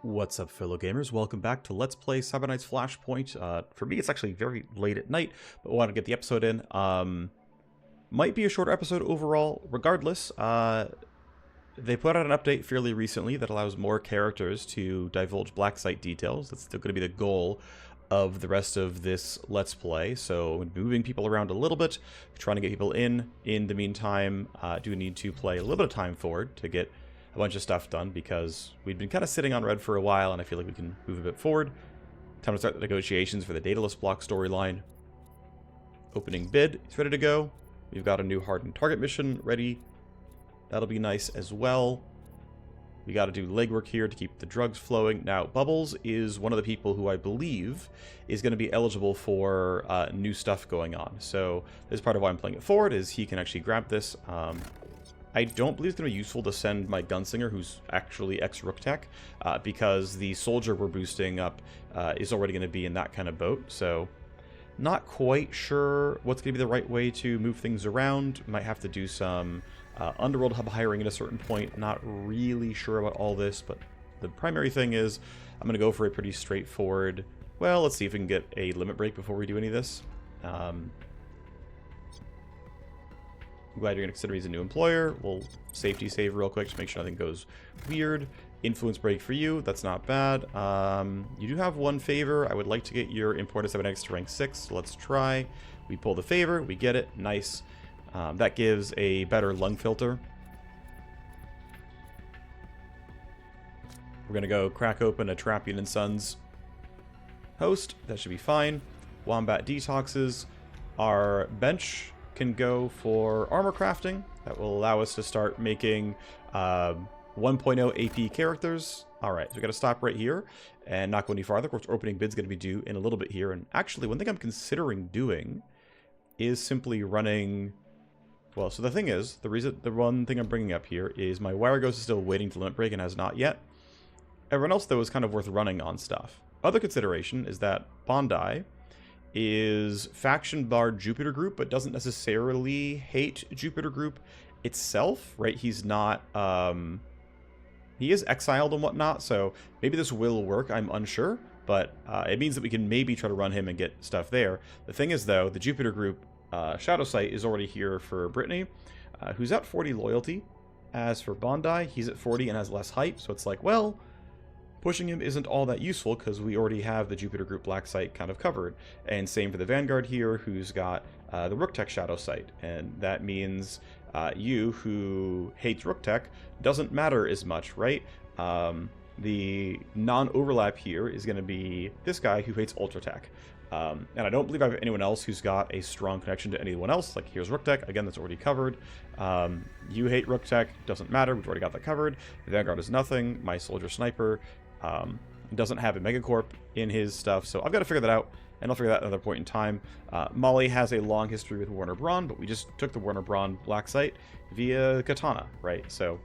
What's up, fellow gamers? Welcome back to Let's Play Cyber Knight's Flashpoint. For me, it's actually very late at night, but I want to get the episode in. Might be a shorter episode overall. Regardless, they put out an update fairly recently that allows more characters to divulge black site details. That's still going to be the goal of the rest of this Let's Play. So moving people around a little bit, trying to get people in. In the meantime, do need to play a little bit of time forward to get a bunch of stuff done, because we've been kind of sitting on red for a while, and I feel like we can move a bit forward. Time to start the negotiations for the Daedalus block storyline. Opening bid is ready to go. We've got a new hardened target mission ready. That'll be nice as well. We got to do legwork here to keep the drugs flowing. Now, Bubbles is one of the people who I believe is going to be eligible for new stuff going on. So this is part of why I'm playing it forward, is he can actually grab this. I don't believe it's going to be useful to send my Gunslinger, who's actually ex-Rook Tech, because the soldier we're boosting up is already going to be in that kind of boat. So not quite sure what's going to be the right way to move things around. Might have to do some underworld hub hiring at a certain point. Not really sure about all this, but the primary thing is I'm going to go for a pretty straightforward, well, let's see if we can get a limit break before we do any of this. I'm glad you're going to consider me as a new employer. We'll safety save real quick to make sure nothing goes weird. Influence break for you. That's not bad. You do have one favor. I would like to get your important 7x to rank 6. So let's try. We pull the favor. We get it. Nice. That gives a better lung filter. We're going to go crack open a Trappian and Sons host. That should be fine. Wombat detoxes. Our bench can go for armor crafting. That will allow us to start making 1.0 AP characters. Alright, so we got to stop right here and not go any farther. Of course, opening bid's going to be due in a little bit here. And actually, one thing I'm considering doing is simply running... Well, so the thing is, the one thing I'm bringing up here is my Wire Ghost is still waiting to limit break and has not yet. Everyone else, though, is kind of worth running on stuff. Other consideration is that Bondi is faction barred Jupiter group, but doesn't necessarily hate Jupiter group itself, right? He's not, he is exiled and whatnot, so maybe this will work, I'm unsure, but it means that we can maybe try to run him and get stuff there. The thing is, though, the Jupiter group Shadow Sight is already here for Brittany, who's at 40 loyalty. As for Bondi, he's at 40 and has less hype, so it's like, well, pushing him isn't all that useful because we already have the Jupiter Group Black Site kind of covered. And same for the Vanguard here, who's got the Rook Tech Shadow Site. And that means you, who hates Rook Tech, doesn't matter as much, right? The non-overlap here is going to be this guy who hates Ultra Tech. And I don't believe I have anyone else who's got a strong connection to anyone else. Like, here's Rook Tech. Again, that's already covered. You hate Rook Tech. Doesn't matter. We've already got that covered. The Vanguard is nothing. My Soldier Sniper doesn't have a Megacorp in his stuff, so I've got to figure that out, and I'll figure that at another point in time. Molly has a long history with Warner Braun, but we just took the Warner Braun Black Site via Katana, right? So,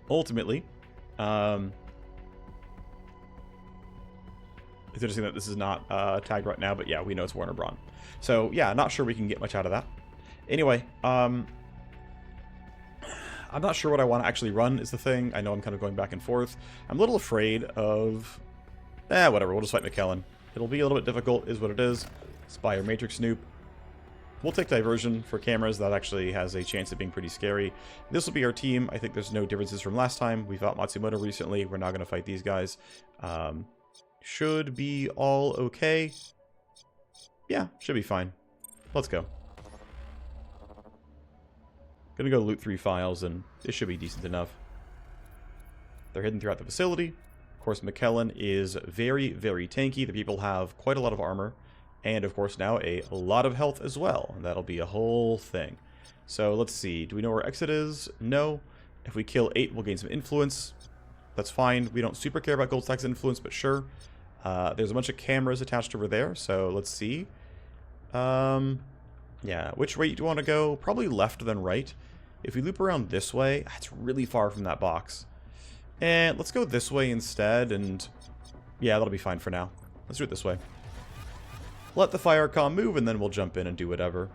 ultimately, it's interesting that this is not tagged right now, but yeah, we know it's Warner Braun. So, yeah, not sure we can get much out of that. Anyway, I'm not sure what I want to actually run is the thing. I know I'm kind of going back and forth. I'm a little afraid of... whatever. We'll just fight McKellen. It'll be a little bit difficult, is what it is. Spire Matrix Snoop. We'll take Diversion for cameras. That actually has a chance of being pretty scary. This will be our team. I think there's no differences from last time. We fought Matsumoto recently. We're not going to fight these guys. Should be all okay. Yeah, should be fine. Let's go. Gonna go loot 3 files, and this should be decent enough. They're hidden throughout the facility. Of course, McKellen is very, very tanky. The people have quite a lot of armor, and of course now a lot of health as well. And that'll be a whole thing. So let's see. Do we know where exit is? No. If we kill 8, we'll gain some influence. That's fine. We don't super care about gold stacks influence, but sure. There's a bunch of cameras attached over there, so let's see. Yeah, which way do you want to go? Probably left than right. If we loop around this way, it's really far from that box. And let's go this way instead, and yeah, that'll be fine for now. Let's do it this way. Let the fire comm move, and then we'll jump in and do whatever.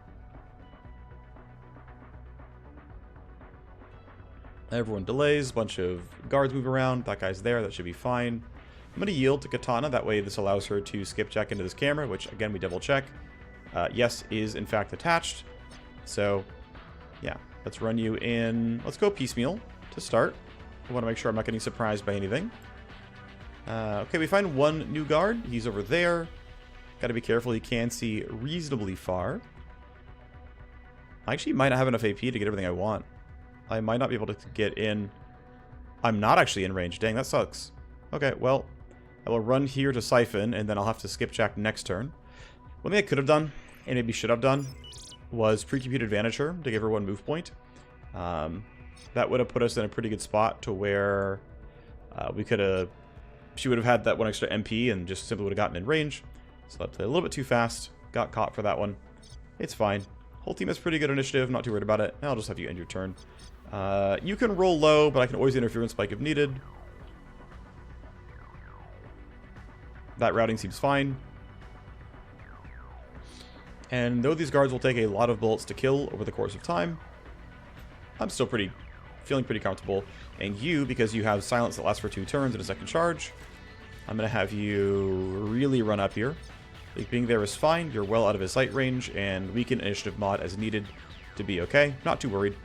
Everyone delays. A bunch of guards move around. That guy's there. That should be fine. I'm going to yield to Katana. That way this allows her to skipjack into this camera, which, again, we double check. Yes, is in fact attached. So, yeah. Let's run you in. Let's go piecemeal to start. I want to make sure I'm not getting surprised by anything. Okay, we find one new guard. He's over there. Got to be careful. He can see reasonably far. I actually might not have enough AP to get everything I want. I might not be able to get in. I'm not actually in range. Dang, that sucks. Okay, well, I will run here to Siphon, and then I'll have to skipjack next turn. One thing I could have done, and maybe should have done, was pre-compute advantage her to give her one move point. That would have put us in a pretty good spot to where we could have... She would have had that one extra MP and just simply would have gotten in range. So I played a little bit too fast. Got caught for that one. It's fine. Whole team has pretty good initiative. Not too worried about it. I'll just have you end your turn. You can roll low, but I can always interference spike if needed. That routing seems fine. And though these guards will take a lot of bullets to kill over the course of time, I'm still feeling pretty comfortable. And you, because you have silence that lasts for 2 turns and a second charge, I'm going to have you really run up here. Being there is fine. You're well out of his sight range, and weaken initiative mod as needed to be okay. Not too worried.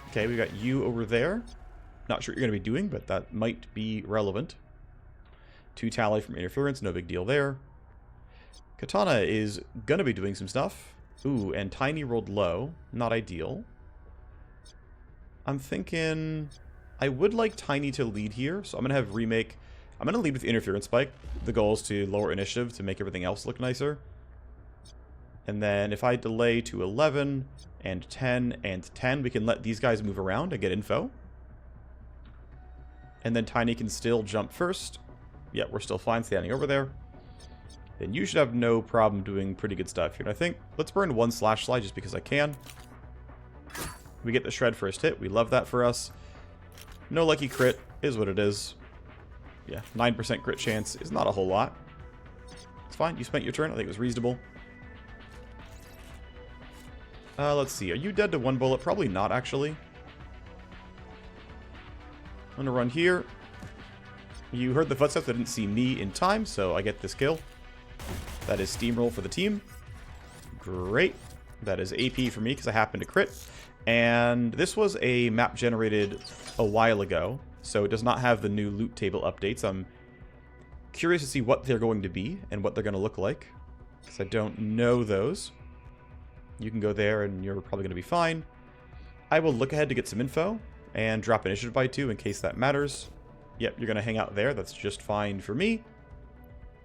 Okay, we got you over there. Not sure what you're going to be doing, but that might be relevant. 2 tally from interference, no big deal there. Katana is going to be doing some stuff. Ooh, and Tiny rolled low. Not ideal. I'm thinking I would like Tiny to lead here, so I'm going to have Remake. I'm going to lead with interference spike. The goal is to lower initiative to make everything else look nicer. And then if I delay to 11 and 10 and 10, we can let these guys move around and get info. And then Tiny can still jump first. Yeah, we're still fine standing over there. Then you should have no problem doing pretty good stuff here. And I think, let's burn 1 slash slide just because I can. We get the shred first hit. We love that for us. No lucky crit is what it is. Yeah, 9% crit chance is not a whole lot. It's fine. You spent your turn. I think it was reasonable. Let's see. Are you dead to 1 bullet? Probably not, actually. I'm going to run here. You heard the footsteps. I didn't see me in time, so I get this kill. That is steamroll for the team. Great. That is AP for me because I happened to crit. And this was a map generated a while ago, so it does not have the new loot table updates. I'm curious to see what they're going to be and what they're going to look like, because I don't know those. You can go there and you're probably going to be fine. I will look ahead to get some info and drop initiative by 2 in case that matters. Yep, you're going to hang out there. That's just fine for me.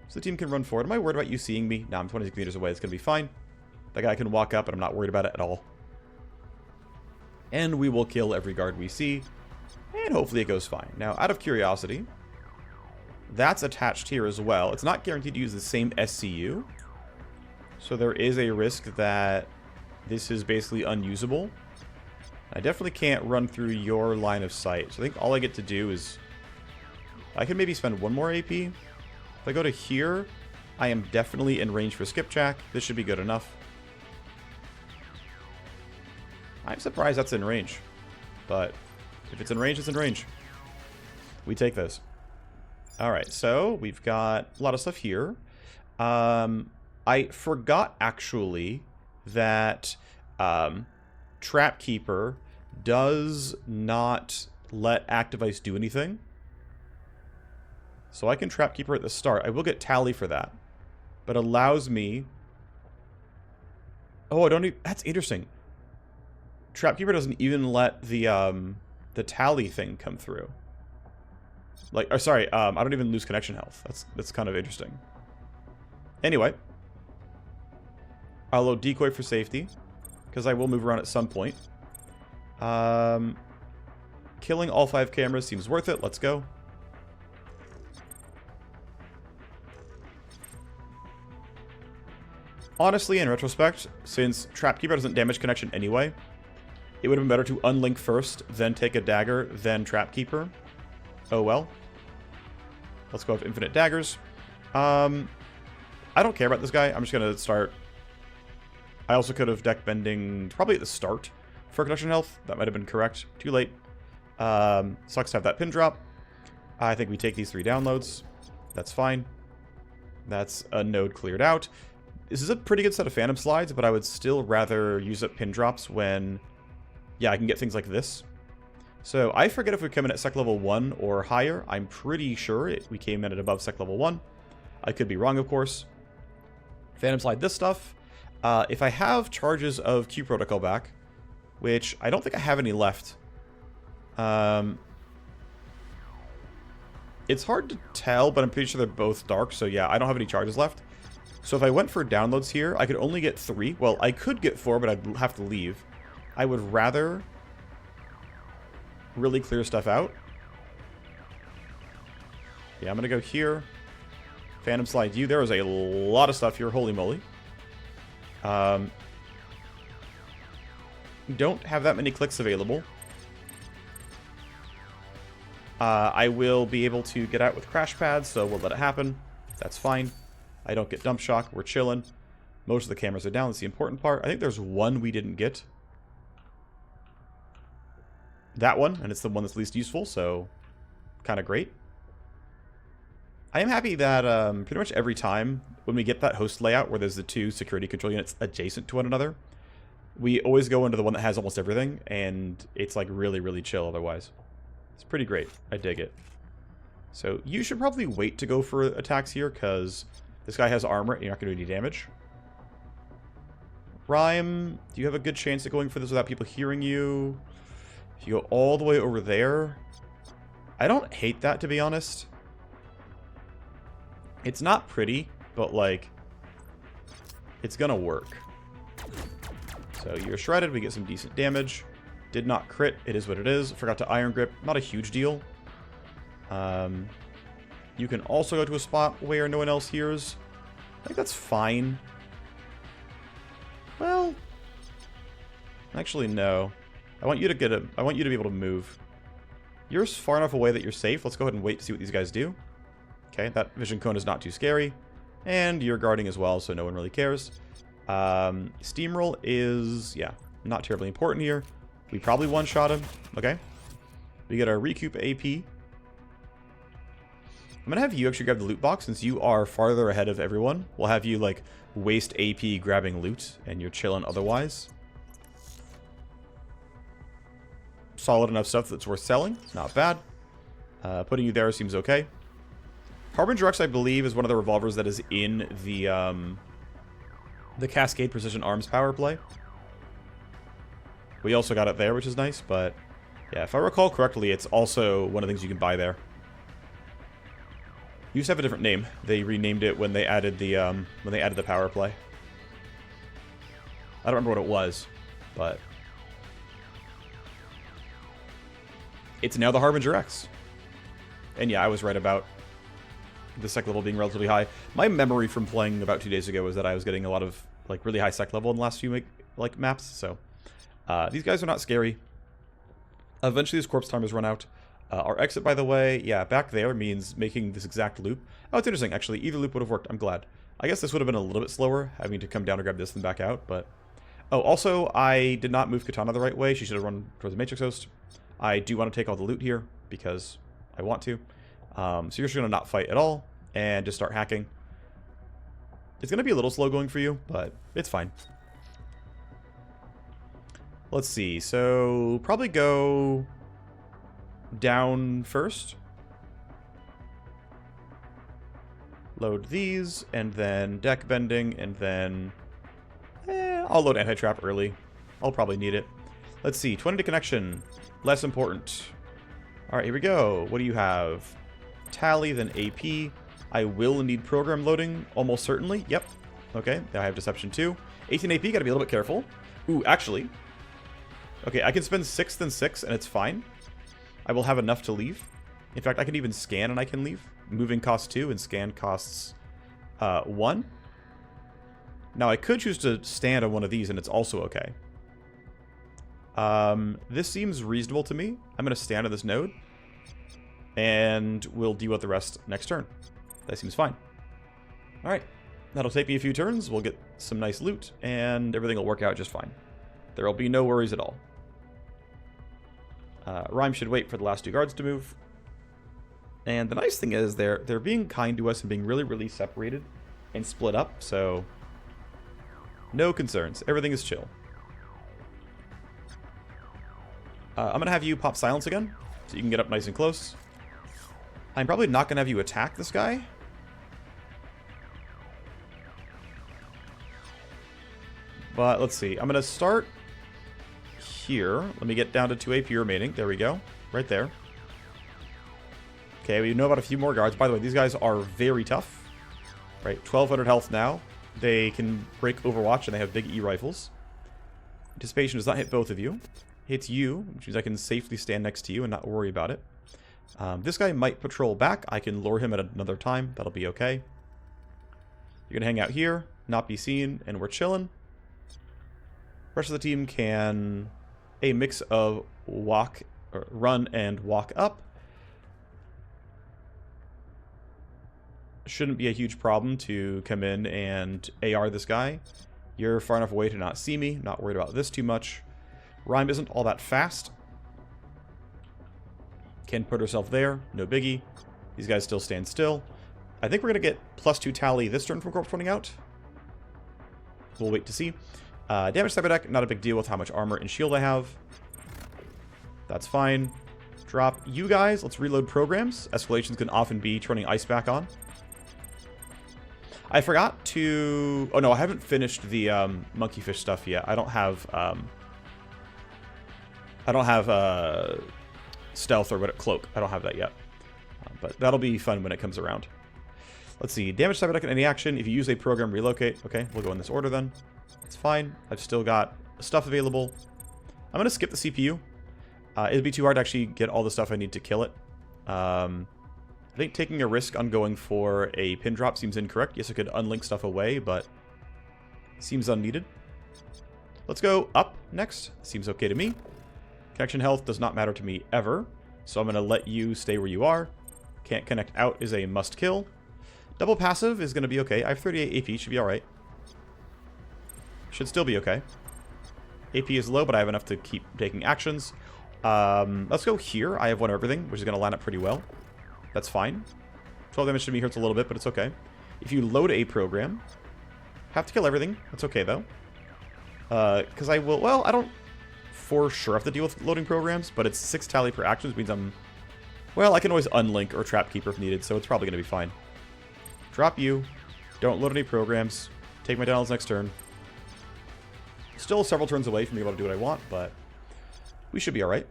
So the team can run forward. Am I worried about you seeing me? No, I'm 26 meters away. It's going to be fine. That guy can walk up, and I'm not worried about it at all. And we will kill every guard we see. And hopefully it goes fine. Now, out of curiosity, that's attached here as well. It's not guaranteed to use the same SCU. So there is a risk that this is basically unusable. I definitely can't run through your line of sight. So I think all I get to do is... I can maybe spend 1 more AP. If I go to here, I am definitely in range for skipjack. This should be good enough. I'm surprised that's in range. But if it's in range, it's in range. We take those. Alright, so we've got a lot of stuff here. I forgot, actually, that Trapkeeper does not let Active Ice do anything. So I can Trapkeeper at the start. I will get Tally for that. But allows me... Oh, I don't even... That's interesting. Trapkeeper doesn't even let the Tally thing come through. Like, or sorry, I don't even lose connection health. That's kind of interesting. Anyway. I'll load Decoy for safety, because I will move around at some point. Killing all 5 cameras seems worth it. Let's go. Honestly, in retrospect, since Trapkeeper doesn't damage connection anyway, it would have been better to unlink first, then take a dagger, then Trapkeeper. Oh well. Let's go with infinite daggers. I don't care about this guy. I'm just going to start... I also could have deck bending probably at the start for conduction health. That might have been correct. Too late. Sucks to have that pin drop. I think we take these 3 downloads. That's fine. That's a node cleared out. This is a pretty good set of Phantom Slides, but I would still rather use up pin drops when, yeah, I can get things like this. So I forget if we come in at sec level 1 or higher. I'm pretty sure we came in at above sec level 1. I could be wrong, of course. Phantom Slide this stuff. If I have charges of Q Protocol back, which I don't think I have any left. It's hard to tell, but I'm pretty sure they're both dark, so yeah, I don't have any charges left. So if I went for downloads here, I could only get 3. Well, I could get 4, but I'd have to leave. I would rather really clear stuff out. Yeah, I'm going to go here. Phantom Slide you. There is a lot of stuff here. Holy moly. Don't have that many clicks available. I will be able to get out with crash pads, so we'll let it happen. That's fine. I don't get dump shock. We're chilling. Most of the cameras are down. That's the important part. I think there's one we didn't get. That one, and it's the one that's least useful, so kind of great. I am happy that pretty much every time when we get that host layout where there's the 2 security control units adjacent to one another, we always go into the one that has almost everything, and it's like really, really chill otherwise. It's pretty great. I dig it. So you should probably wait to go for attacks here, because this guy has armor and you're not going to do any damage. Rhyme, do you have a good chance at going for this without people hearing you? If you go all the way over there, I don't hate that, to be honest. It's not pretty, but like, it's gonna work. So you're shredded, we get some decent damage. Did not crit, it is what it is. Forgot to Iron Grip, not a huge deal. You can also go to a spot where no one else hears. I think that's fine. Well, actually no. I want you to be able to move. You're far enough away that you're safe. Let's go ahead and wait to see what these guys do. Okay, that vision cone is not too scary. And you're guarding as well, so no one really cares. Steamroll is, yeah, not terribly important here. We probably one-shot him. Okay. We get our recoup AP. I'm going to have you actually grab the loot box since you are farther ahead of everyone. We'll have you, like, waste AP grabbing loot, and you're chilling otherwise. Solid enough stuff that's worth selling. Not bad. Putting you there seems okay. Harbinger X, I believe, is one of the revolvers that is in the Cascade Precision Arms power play. We also got it there, which is nice, but yeah, if I recall correctly, it's also one of the things you can buy there. Used to have a different name. They renamed it when they added the power play. I don't remember what it was, but it's now the Harbinger X. And yeah, I was right about the sec level being relatively high. My memory from playing about 2 days ago was that I was getting a lot of like really high sec level in the last few like maps. So these guys are not scary. Eventually, this corpse timers run out. Our exit, by the way, yeah, back there means making this exact loop. Oh, it's interesting, actually. Either loop would have worked. I'm glad. I guess this would have been a little bit slower, having to come down to grab this and back out, but... Oh, also, I did not move Katana the right way. She should have run towards the Matrix Host. I do want to take all the loot here, because I want to. So you're just going to not fight at all, and just start hacking. It's going to be a little slow going for you, but it's fine. Let's see. So, probably go down first. Load these, and then deck bending, and then... I'll load anti-trap early. I'll probably need it. Let's see. 20 to connection. Less important. Alright, here we go. What do you have? Tally, then AP. I will need program loading, almost certainly. Yep. Okay, I have Deception too. 18 AP, gotta be a little bit careful. Ooh, actually. Okay, I can spend 6 then 6, and it's fine. I will have enough to leave. In fact, I can even scan and I can leave. Moving costs 2, and scan costs 1. Now, I could choose to stand on one of these, and it's also okay. This seems reasonable to me. I'm going to stand on this node, and we'll deal with the rest next turn. That seems fine. Alright. That'll take me a few turns. We'll get some nice loot, and everything will work out just fine. There will be no worries at all. Rhyme should wait for the last 2 guards to move. And the nice thing is they're being kind to us and being really, really separated and split up, so no concerns. Everything is chill. I'm going to have you pop silence again, so you can get up nice and close. I'm probably not going to have you attack this guy. But let's see. I'm going to start here. Let me get down to 2 AP remaining. There we go. Right there. Okay, we know about a few more guards. By the way, these guys are very tough. Right, 1200 health now. They can break Overwatch, and they have big E rifles. Anticipation does not hit both of you. Hits you, which means I can safely stand next to you and not worry about it. This guy might patrol back. I can lure him at another time. That'll be okay. You're going to hang out here, not be seen, and we're chilling. The rest of the team can a mix of walk, or run and walk up. Shouldn't be a huge problem to come in and AR this guy. You're far enough away to not see me. Not worried about this too much. Rhyme isn't all that fast. Can put herself there. No biggie. These guys still stand still. I think we're going to get +2 tally this turn from corpse pointing out. We'll wait to see. Damage cyber deck, not a big deal with how much armor and shield I have. That's fine. Drop you guys. Let's reload programs. Escalations can often be turning ice back on. I forgot to... Oh, no, I haven't finished the monkeyfish stuff yet. I don't have stealth or what, cloak. I don't have that yet. But that'll be fun when it comes around. Let's see. Damage cyber deck in any action. If you use a program, relocate. Okay, we'll go in this order then. It's fine. I've still got stuff available. I'm going to skip the CPU. It'd be too hard to actually get all the stuff I need to kill it. I think taking a risk on going for a pin drop seems incorrect. Yes, I could unlink stuff away, but seems unneeded. Let's go up next. Seems okay to me. Connection health does not matter to me ever, so I'm going to let you stay where you are. Can't connect out is a must kill. Double passive is going to be okay. I have 38 AP, should be alright. Should still be okay. AP is low, but I have enough to keep taking actions. Let's go here. I have one of everything, which is going to line up pretty well. That's fine. 12 damage to me hurts a little bit, but it's okay. If you load a program, have to kill everything. That's okay, though. Because I will... Well, I don't for sure have to deal with loading programs, but it's 6 tally per action, which means I'm... Well, I can always unlink or trap keeper if needed, so it's probably going to be fine. Drop you. Don't load any programs. Take my downloads next turn. Still several turns away from being able to do what I want, but we should be alright.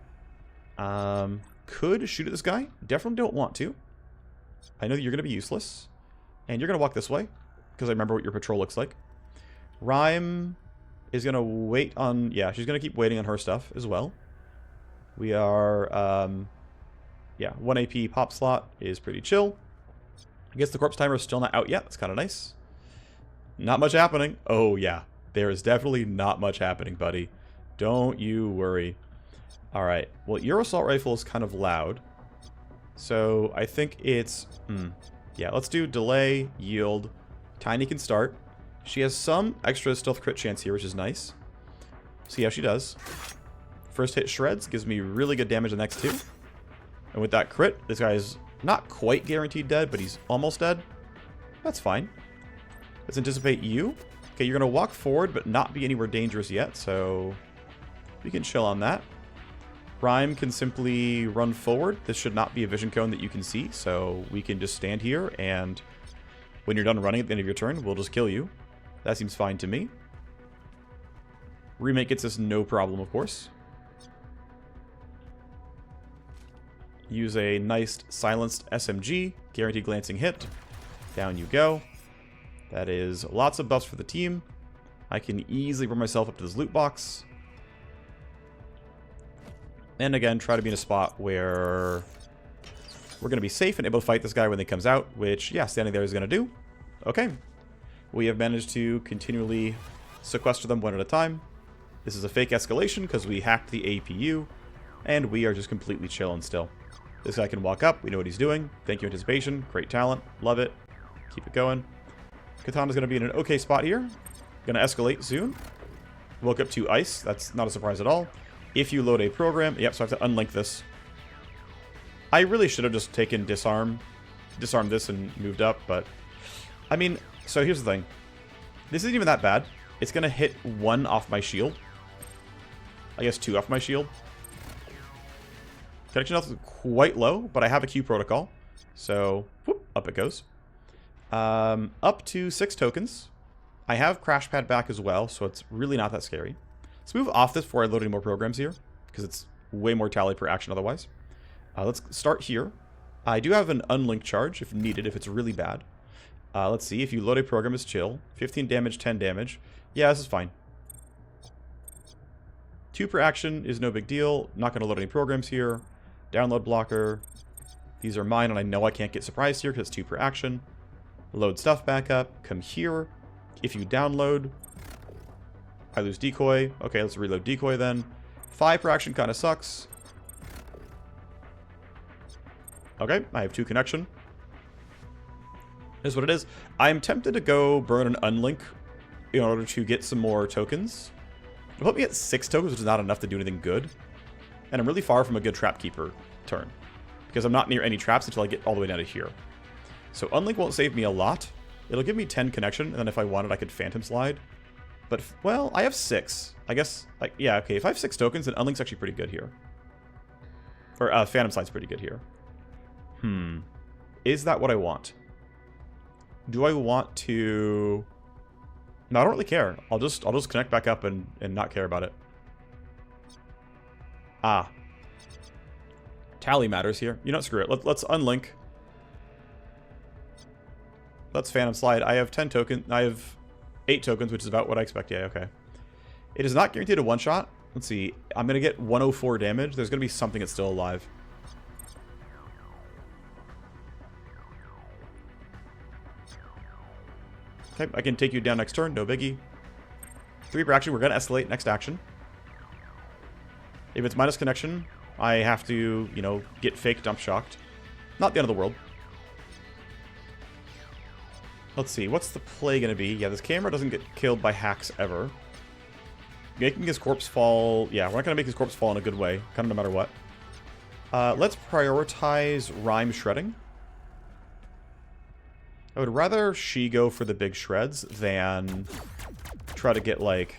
Could shoot at this guy. Definitely don't want to. I know that you're going to be useless. And you're going to walk this way, because I remember what your patrol looks like. Rhyme is going to wait on... Yeah, she's going to keep waiting on her stuff as well. We are... yeah, 1 AP pop slot is pretty chill. I guess the corpse timer is still not out yet. That's kind of nice. Not much happening. Oh, yeah. There is definitely not much happening, buddy. Don't you worry. Alright. Well, your assault rifle is kind of loud. So, I think it's... Yeah, let's do delay, yield. Tiny can start. She has some extra stealth crit chance here, which is nice. See how she does. First hit shreds. Gives me really good damage the next 2. And with that crit, this guy is not quite guaranteed dead, but he's almost dead. That's fine. Let's anticipate you. Okay, you're going to walk forward, but not be anywhere dangerous yet, so we can chill on that. Rhyme can simply run forward. This should not be a vision cone that you can see, so we can just stand here, and when you're done running at the end of your turn, we'll just kill you. That seems fine to me. Remake gets us no problem, of course. Use a nice silenced SMG. Guaranteed glancing hit. Down you go. That is lots of buffs for the team. I can easily bring myself up to this loot box. And again, try to be in a spot where we're going to be safe and able to fight this guy when he comes out, which, yeah, standing there is going to do. Okay. We have managed to continually sequester them one at a time. This is a fake escalation because we hacked the APU, and we are just completely chilling still. This guy can walk up. We know what he's doing. Thank you, Anticipation. Great talent. Love it. Keep it going. Katana's going to be in an okay spot here. Going to escalate soon. Woke up to ice. That's not a surprise at all. If you load a program... Yep, so I have to unlink this. I really should have just taken disarmed this and moved up, but... I mean, so here's the thing. This isn't even that bad. It's going to hit 1 off my shield. I guess 2 off my shield. Connection health is quite low, but I have a Q protocol. So, whoop, up it goes. Up to 6 tokens. I have Crash Pad back as well, so it's really not that scary. Let's move off this before I load any more programs here, because it's way more tally per action otherwise. Let's start here. I do have an unlinked charge if needed, if it's really bad. Let's see, if you load a program as chill. 15 damage, 10 damage. Yeah, this is fine. 2 per action is no big deal. Not going to load any programs here. Download blocker. These are mine, and I know I can't get surprised here because it's 2 per action. Load stuff back up. Come here. If you download, I lose decoy. Okay, let's reload decoy then. 5 per action kind of sucks. Okay, I have 2 connection. Here's what it is. I'm tempted to go burn an unlink in order to get some more tokens. It'll help me get 6 tokens, which is not enough to do anything good. And I'm really far from a good Trapkeeper turn, because I'm not near any traps until I get all the way down to here. So unlink won't save me a lot. It'll give me 10 connection, and then if I wanted, I could Phantom Slide. But, well, I have 6. I guess, like, yeah, okay, if I have 6 tokens, then unlink's actually pretty good here. Or, Phantom Slide's pretty good here. Is that what I want? Do I want to... No, I don't really care. I'll just connect back up and not care about it. Ah. Tally matters here. You know, screw it. Let's unlink. Let's Phantom Slide. I have 10 tokens. I have 8 tokens, which is about what I expect. Yeah, okay. It is not guaranteed a one-shot. Let's see. I'm going to get 104 damage. There's going to be something that's still alive. Okay, I can take you down next turn. No biggie. 3 per action. We're going to escalate next action. If it's minus connection, I have to, you know, get fake dump shocked. Not the end of the world. Let's see, what's the play going to be? Yeah, this camera doesn't get killed by hacks ever. Making his corpse fall... Yeah, we're not going to make his corpse fall in a good way, kind of no matter what. Let's prioritize Rhyme Shredding. I would rather she go for the big shreds than try to get, like...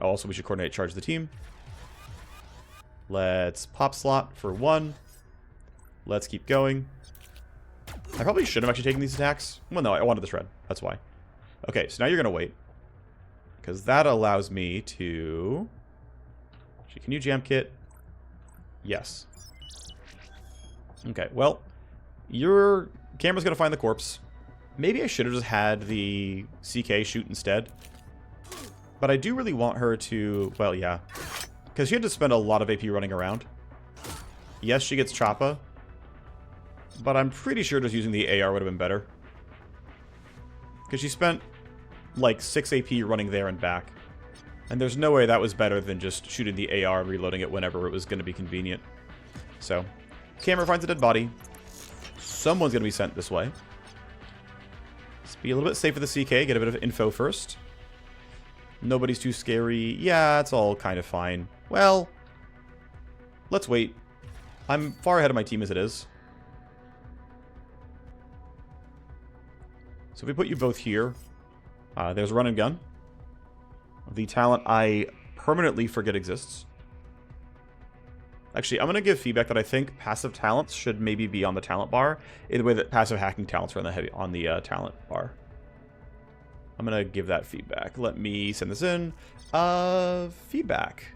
also, we should coordinate charge the team. Let's pop slot for 1. Let's keep going. I probably should have actually taken these attacks. Well, no, I wanted the shred. That's why. Okay, so now you're going to wait. Because that allows me to... Actually, can you jam kit? Yes. Okay, well, your camera's going to find the corpse. Maybe I should have just had the CK shoot instead. But I do really want her to... Well, yeah. Because she had to spend a lot of AP running around. Yes, she gets Choppa. But I'm pretty sure just using the AR would have been better. Because she spent like 6 AP running there and back. And there's no way that was better than just shooting the AR and reloading it whenever it was going to be convenient. So, camera finds a dead body. Someone's going to be sent this way. Let's be a little bit safe with the CK, get a bit of info first. Nobody's too scary. Yeah, it's all kind of fine. Well, let's wait. I'm far ahead of my team as it is. So if we put you both here, there's run and gun. The talent I permanently forget exists. Actually, I'm going to give feedback that I think passive talents should maybe be on the talent bar in the way that passive hacking talents are on the talent bar. I'm going to give that feedback. Let me send this in. Feedback.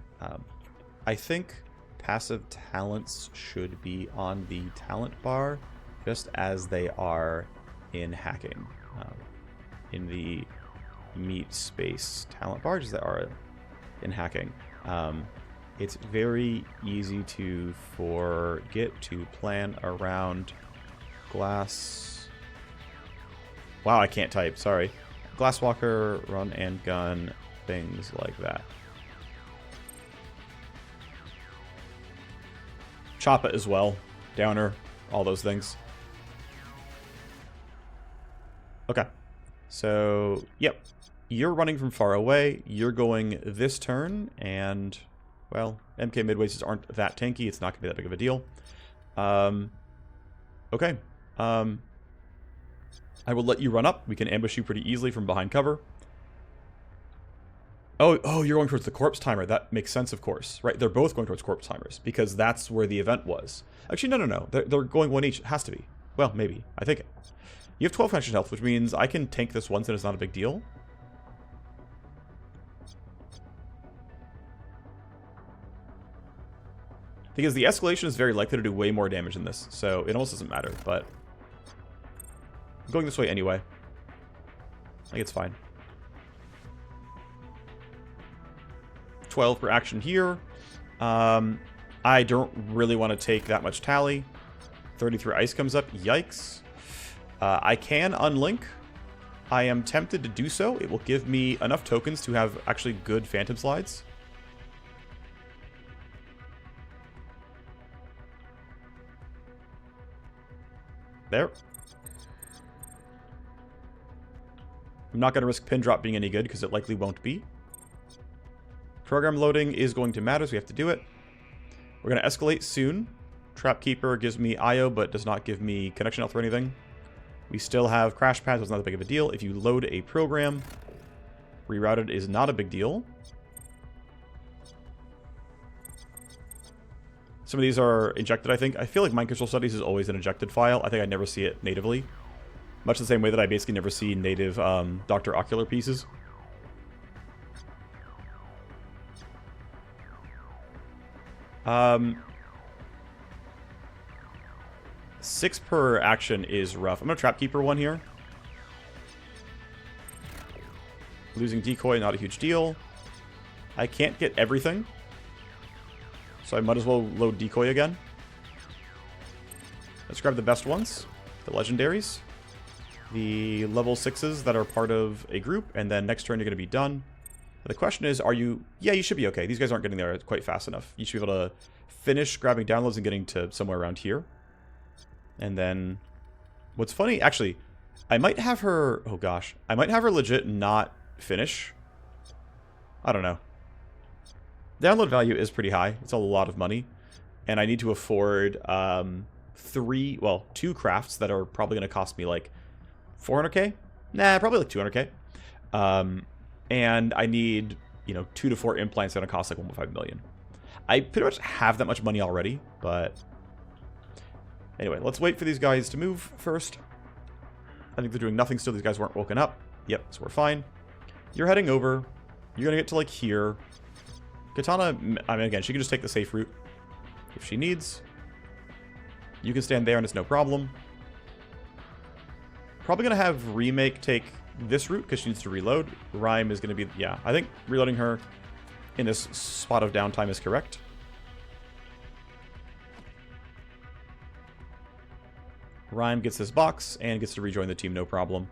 I think passive talents should be on the talent bar just as they are in hacking. In the meat space talent bar, just as they are in hacking. It's very easy to forget to plan around glass. Wow, I can't type. Sorry. Glasswalker, run and gun, things like that. Choppa as well. Downer, all those things. Okay. So, yep. You're running from far away. You're going this turn, and, well, MK midways aren't that tanky. It's not going to be that big of a deal. Okay. I will let you run up. We can ambush you pretty easily from behind cover. Oh, you're going towards the corpse timer. That makes sense, of course. Right, they're both going towards corpse timers, because that's where the event was. Actually, no. They're going one each. It has to be. Well, maybe. I think. You have 12 connection health, which means I can tank this once and it's not a big deal. Because the escalation is very likely to do way more damage than this, so it almost doesn't matter, but I'm going this way anyway. I think it's fine. 12 per action here. I don't really want to take that much tally. 33 ice comes up. Yikes. I can unlink. I am tempted to do so. It will give me enough tokens to have actually good phantom slides. There. I'm not going to risk pin drop being any good because it likely won't be. Program loading is going to matter, so we have to do it. We're going to escalate soon. Trapkeeper gives me IO, but does not give me connection health or anything. We still have crash pads, so it's not that big of a deal. If you load a program, rerouted is not a big deal. Some of these are injected, I think. I feel like Mind Control Studies is always an injected file. I think I never see it natively. Much the same way that I basically never see native Dr. Ocular pieces. Six per action is rough. I'm going to Trapkeeper one here. Losing Decoy, not a huge deal. I can't get everything, so I might as well load Decoy again. Let's grab the best ones. The Legendaries. The level 6s that are part of a group, and then next turn you're going to be done. The question is, are you... Yeah, you should be okay. These guys aren't getting there quite fast enough. You should be able to finish grabbing downloads and getting to somewhere around here. And then... What's funny... Actually, I might have her... Oh, gosh. I might have her legit not finish. I don't know. Download value is pretty high. It's a lot of money. And I need to afford two crafts that are probably going to cost me like 400k? Nah, probably like 200k. And I need, 2 to 4 implants that are going to cost like 1.5 million. I pretty much have that much money already, but... Anyway, let's wait for these guys to move first. I think they're doing nothing still. These guys weren't woken up. Yep, so we're fine. You're heading over. You're going to get to like here. Katana, I mean, again, she can just take the safe route if she needs. You can stand there and it's no problem. Probably going to have Remake take this route because she needs to reload. Rhyme is going to be... Yeah, I think reloading her in this spot of downtime is correct. Rhyme gets this box and gets to rejoin the team, no problem.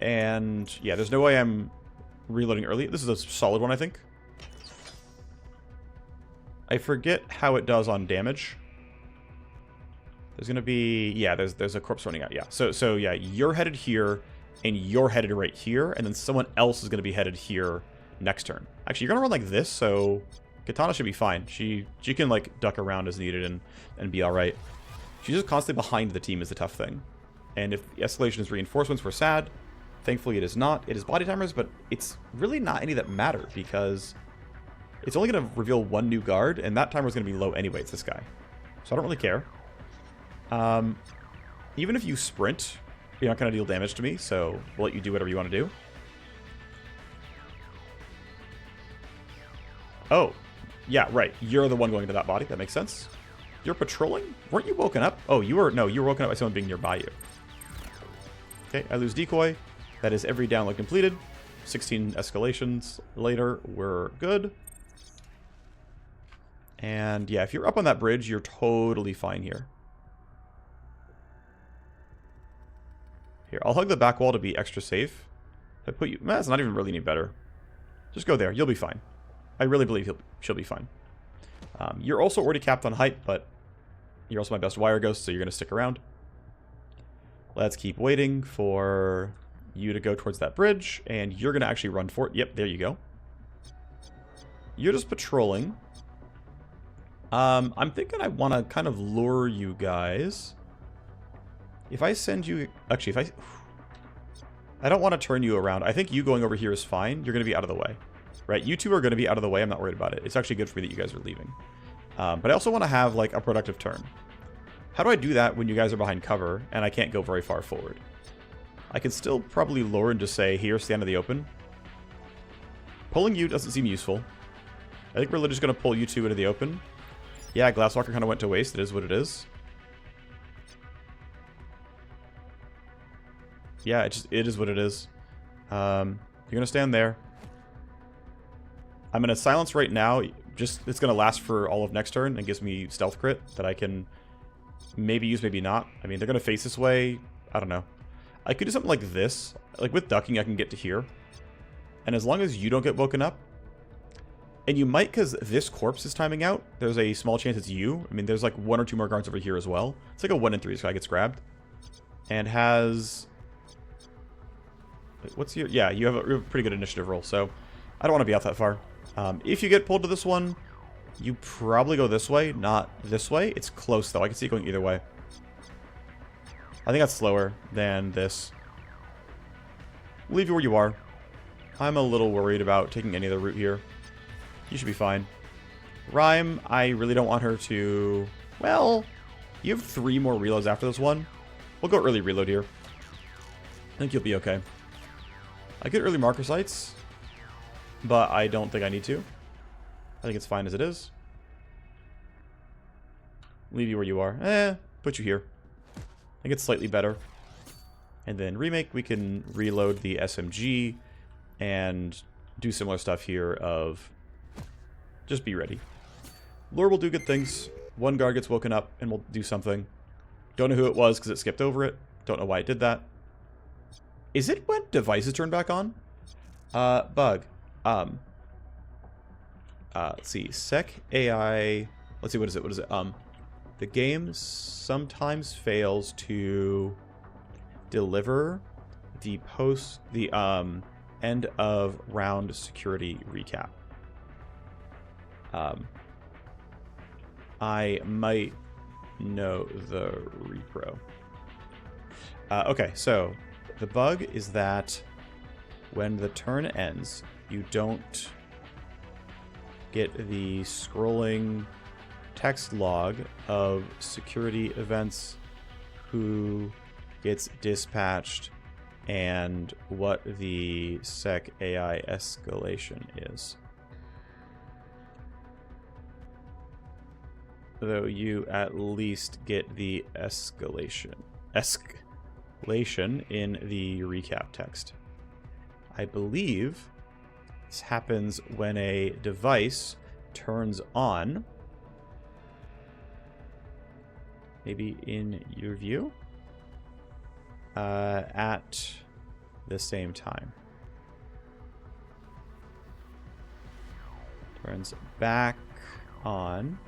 And yeah, there's no way I'm reloading early. This is a solid one, I think. I forget how it does on damage. There's going to be... Yeah, there's a corpse running out. Yeah, so yeah, you're headed here, and you're headed right here, and then someone else is going to be headed here next turn. Actually, you're going to run like this, so Katana should be fine. She can, like, duck around as needed and be alright. She's just constantly behind the team is the tough thing. And if the escalation is reinforcements, we're sad. Thankfully, it is not. It is body timers, but it's really not any that matter, because it's only going to reveal one new guard, and that timer is going to be low anyway. It's this guy. So I don't really care. Even if you sprint, you're not going to deal damage to me, so we'll let you do whatever you want to do. Oh, yeah, right. You're the one going to that body. That makes sense. You're patrolling? Weren't you woken up? Oh, you were... No, you were woken up by someone being nearby you. Okay, I lose Decoy. That is every download completed. 16 escalations later, we're good. And yeah, if you're up on that bridge, you're totally fine here. Here, I'll hug the back wall to be extra safe. If I put you... That's not even really any better. Just go there. You'll be fine. I really believe she'll be fine. You're also already capped on height, but you're also my best wire ghost, so you're going to stick around. Let's keep waiting for you to go towards that bridge, and you're going to actually run for it. Yep, there you go. You're just patrolling. I'm thinking I want to kind of lure you guys. If I send you... Actually, I don't want to turn you around. I think you going over here is fine. You're going to be out of the way. Right? You two are going to be out of the way. I'm not worried about it. It's actually good for me that you guys are leaving. But I also want to have, like, a productive turn. How do I do that when you guys are behind cover and I can't go very far forward? I can still probably lure and just say, here, stand in the open. Pulling you doesn't seem useful. I think we're just going to pull you two into the open. Yeah, Glasswalker kind of went to waste. It is what it is. Yeah, it is what it is. You're going to stand there. I'm going to silence right now. Just it's going to last for all of next turn and gives me stealth crit that I can maybe use, maybe not. I mean, they're going to face this way. I don't know. I could do something like this. Like with ducking, I can get to here. And as long as you don't get woken up, and you might because this corpse is timing out, there's a small chance it's you. I mean, there's like 1 or 2 more guards over here as well. It's like a 1 in 3 this guy gets grabbed. And has... What's your... Yeah, you have a pretty good initiative roll, so I don't want to be out that far. If you get pulled to this one, you probably go this way, not this way. It's close, though. I can see it going either way. I think that's slower than this. Leave you where you are. I'm a little worried about taking any other route here. You should be fine. Rhyme, I really don't want her to... Well, you have 3 more reloads after this one. We'll go early reload here. I think you'll be okay. I get early marker sights, but I don't think I need to. I think it's fine as it is. Leave you where you are. Put you here. I think it's slightly better. And then remake, we can reload the SMG and do similar stuff here of just be ready. Lure will do good things. 1 guard gets woken up and we'll do something. Don't know who it was because it skipped over it. Don't know why it did that. Is it when devices turn back on? Bug. Let's see. Sec AI. Let's see, what is it? What is it? The game sometimes fails to deliver the end of round security recap. I might know the repro. Okay, so the bug is that when the turn ends, you don't get the scrolling text log of security events, who gets dispatched, and what the sec AI escalation is. Though you at least get the escalation in the recap text. I believe this happens when a device turns on, maybe in your view, at the same time. Turns back on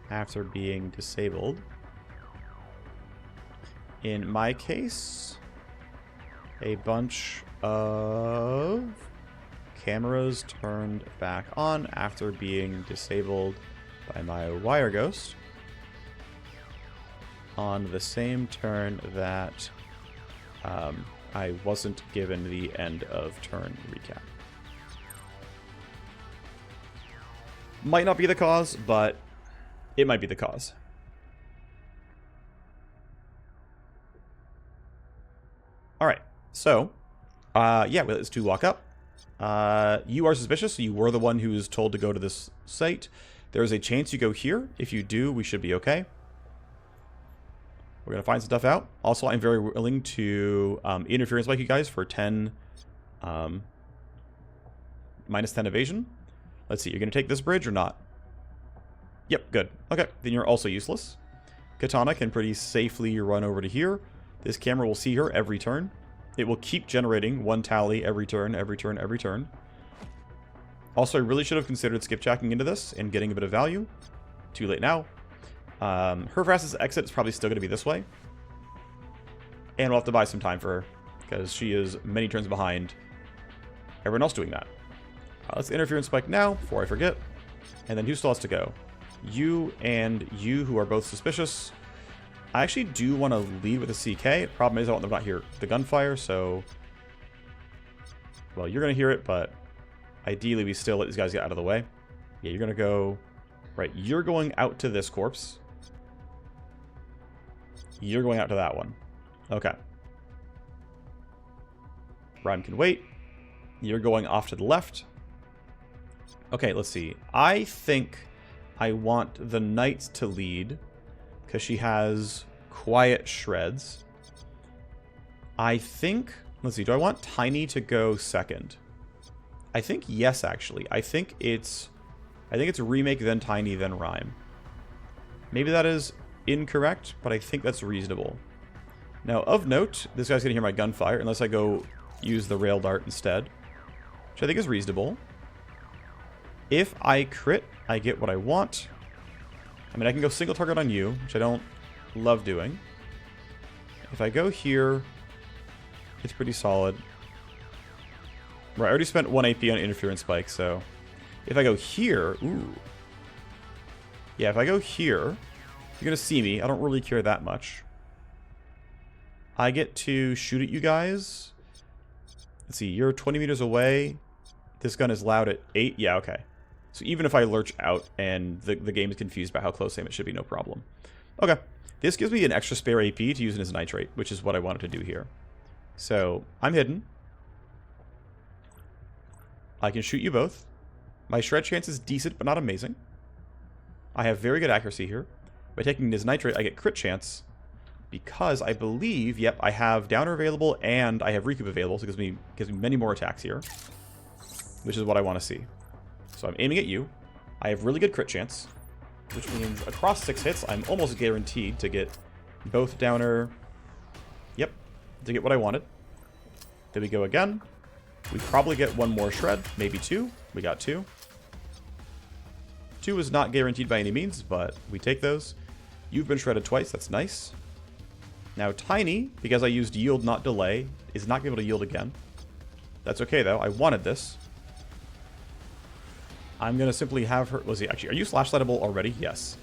after being disabled. In my case, a bunch of cameras turned back on after being disabled by my wire ghost on the same turn that I wasn't given the end of turn recap. Might not be the cause, but it might be the cause. Alright, so, yeah, let's do walk up. You are suspicious, so you were the one who was told to go to this site. There's a chance you go here. If you do, we should be okay. We're going to find some stuff out. Also, I'm very willing to interference like you guys for 10, minus 10 evasion. Let's see, you're going to take this bridge or not? Yep, good. Okay, then you're also useless. Katana can pretty safely run over to here. This camera will see her every turn. It will keep generating 1 tally every turn, every turn, every turn. Also, I really should have considered skip jacking into this and getting a bit of value. Too late now. Her fastest exit is probably still going to be this way. And we'll have to buy some time for her, because she is many turns behind everyone else doing that. Let's interference spike now, before I forget. And then who still has to go? You and you, who are both suspicious. I actually do want to lead with a CK. Problem is I want them to not hear the gunfire, so... Well, you're going to hear it, but ideally we still let these guys get out of the way. Yeah, you're going to go... Right, you're going out to this corpse. You're going out to that one. Okay. Rhyme can wait. You're going off to the left. Okay, let's see. I think I want the knight to lead, because she has quiet shreds. I think... Let's see, do I want Tiny to go second? I think yes, actually. I think it's remake, then Tiny, then Rhyme. Maybe that is incorrect, but I think that's reasonable. Now, of note, this guy's going to hear my gunfire, unless I go use the rail dart instead, which I think is reasonable. If I crit, I get what I want. I mean, I can go single target on you, which I don't love doing. If I go here, it's pretty solid. Right, I already spent 1 AP on interference spike, so... If I go here... Ooh. Yeah, if I go here, you're going to see me. I don't really care that much. I get to shoot at you guys. Let's see, you're 20 meters away. This gun is loud at 8. Yeah, okay. So even if I lurch out and the game is confused by how close I am, it should be no problem. Okay. This gives me an extra spare AP to use as nitrate, which is what I wanted to do here. So, I'm hidden. I can shoot you both. My shred chance is decent, but not amazing. I have very good accuracy here. By taking this nitrate, I get crit chance. Because I believe, yep, I have downer available and I have recoup available, so it gives me many more attacks here. Which is what I want to see. So I'm aiming at you. I have really good crit chance. Which means across 6 hits, I'm almost guaranteed to get both downer... Yep, to get what I wanted. There we go again. We probably get 1 more shred, maybe 2. We got 2. 2 is not guaranteed by any means, but we take those. You've been shredded twice, that's nice. Now Tiny, because I used yield not delay, is not going to be able to yield again. That's okay though, I wanted this. I'm going to simply have her... Was he actually... Are you slash lightable already? Yes.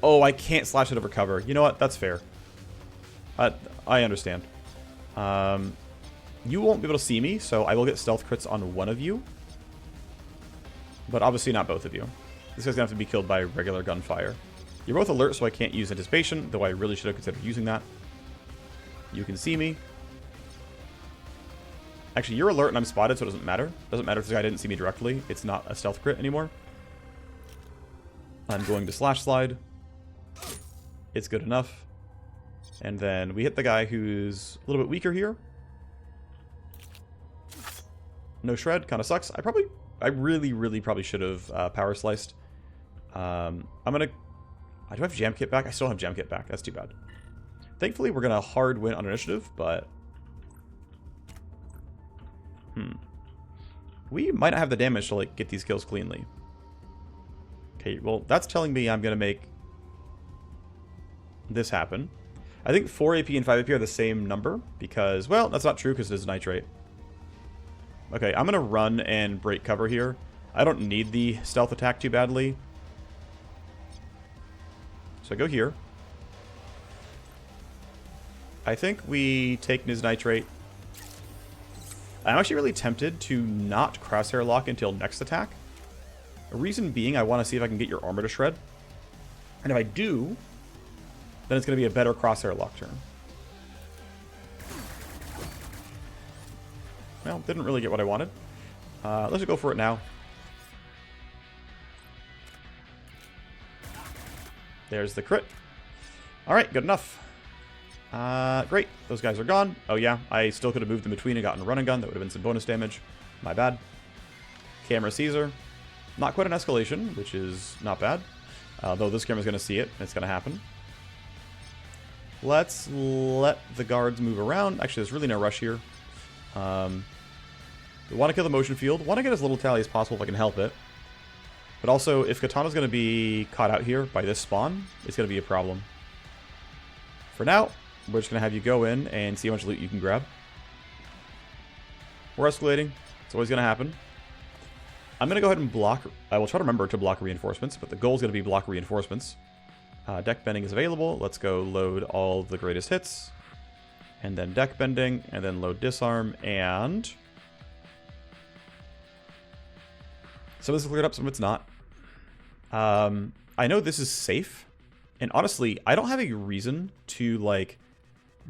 Oh, I can't slash it over cover. You know what? That's fair. I understand. You won't be able to see me, so I will get stealth crits on one of you. But obviously not both of you. This guy's going to have to be killed by regular gunfire. You're both alert, so I can't use anticipation, though I really should have considered using that. You can see me. Actually, you're alert and I'm spotted, so it doesn't matter. Doesn't matter if this guy didn't see me directly. It's not a stealth crit anymore. I'm going to slash slide. It's good enough. And then we hit the guy who's a little bit weaker here. No shred, kind of sucks. I really probably should have power sliced. I'm gonna... Do I have jam kit back? I still have jam kit back. That's too bad. Thankfully, we're gonna hard win on initiative, but... We might not have the damage to, like, get these kills cleanly. Okay, well, that's telling me I'm gonna make this happen. I think 4 AP and 5 AP are the same number, because, well, that's not true, because it is nitrate. Okay, I'm gonna run and break cover here. I don't need the stealth attack too badly. So I go here. I think we take Niz Nitrate. I'm actually really tempted to not crosshair lock until next attack. A reason being, I want to see if I can get your armor to shred. And if I do, then it's going to be a better crosshair lock turn. Well, didn't really get what I wanted. Let's just go for it now. There's the crit. Alright, good enough. Great. Those guys are gone. Oh yeah, I still could have moved them between and gotten a run and gun. That would have been some bonus damage. My bad. Camera Caesar. Not quite an escalation, which is not bad. Though this camera's going to see it, and it's going to happen. Let's let the guards move around. Actually, there's really no rush here. We want to kill the motion field. Want to get as little tally as possible if I can help it. But also, if Katana's going to be caught out here by this spawn, it's going to be a problem. For now, We're just going to have you go in and see how much loot you can grab. We're escalating. It's always going to happen. I'm going to go ahead and block. I will try to remember to block reinforcements, but the goal is going to be block reinforcements. Deck bending is available. Let's go load all the greatest hits. And then deck bending, and then load disarm, and... some of this is cleared up, some of it's not. I know this is safe. And honestly, I don't have a reason to, like,